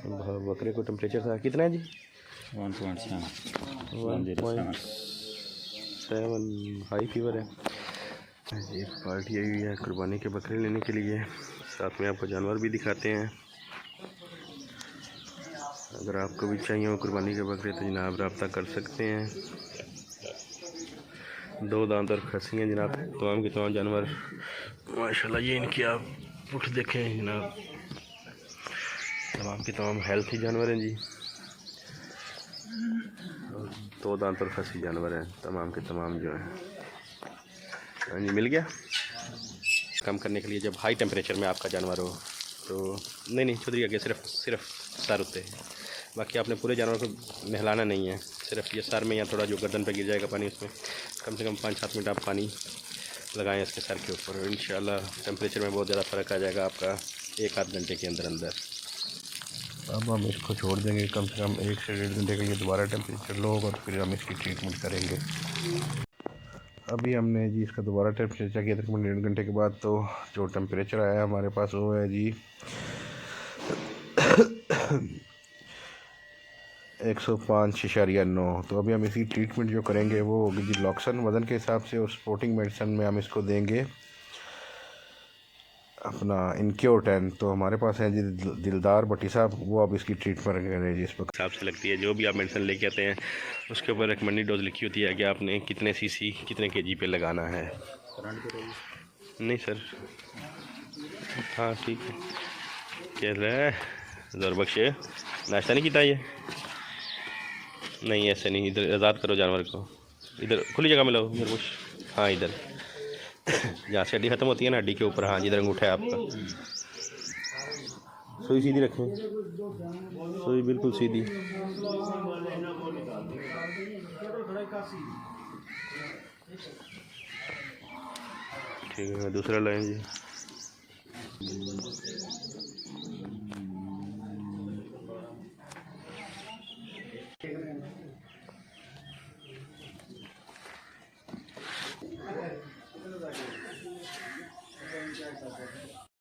तो बकरे को टेम्परेचर था कितना है जी? 1.7 हाई फीवर है जी। पार्टी आई हुई है कुर्बानी के बकरे लेने के लिए, साथ में आपको जानवर भी दिखाते हैं। अगर आपको भी चाहिए हो कुर्बानी के बकरे तो जनाब रब्ता कर सकते हैं। 2 दांत और खस्सी हैं जनाब, तमाम के तमाम जानवर माशाल्लाह। ये इनकी आप पुठ देखें जनाब, तमाम के तमाम हेल्थी जानवर हैं जी। 2 दांत और खस्सी जानवर हैं तमाम के तमाम जो हैं। हाँ जी, मिल गया। कम करने के लिए जब हाई टेम्परेचर में आपका जानवर हो तो नहीं चौधरी आगे सिर्फ सर होते हैं, बाकी आपने पूरे जानवर को नहलाना नहीं है, सिर्फ ये सर में या थोड़ा जो गर्दन पे गिर जाएगा पानी, उसमें कम से कम 5-7 मिनट आप पानी लगाएं इसके सर के ऊपर। इंशाल्लाह टेम्परेचर में बहुत ज़्यादा फ़र्क आ जाएगा आपका 1-8 घंटे के अंदर अंदर। अब हम इसको छोड़ देंगे कम से कम 1 से 1.5 घंटे के लिए, दोबारा टेम्परेचर लो होगा तो फिर हम इसकी ट्रीटमेंट करेंगे। अभी हमने जी इसका दोबारा टेम्परेचर किया तकरीबन 1.5 घंटे के बाद, तो जो टेम्परेचर आया हमारे पास वो है जी 105.9। तो अभी हम इसकी ट्रीटमेंट जो करेंगे वो होगी जी लॉक्सन वज़न के हिसाब से, और स्पोर्टिंग मेडिसिन में हम इसको देंगे अपना इनक्योर 10। तो हमारे पास है जी दिलदार भट्टी साहब, वो अब इसकी ट्रीटमेंट करें जी। इस वक्त हिसाब से लगती है, जो भी आप मेडिसिन लेके आते हैं उसके ऊपर रिकमेंडेड डोज लिखी होती है कि आपने कितने सीसी कितने केजी पे लगाना है। नहीं सर, हाँ ठीक है। क्या है जोर बख्शे, नाश्ता नहीं किया ये? नहीं ऐसे नहीं, इधर आज़ाद करो जानवर को, इधर खुली जगह में लो इधर कुछ। हाँ इधर जहाँ से हड्डी ख़त्म होती है ना, हड्डी के ऊपर, हाँ जिधर अंगूठा है आपका। सुई सीधी रखें, सुई बिल्कुल सीधी। ठीक है, दूसरा लाइन जी।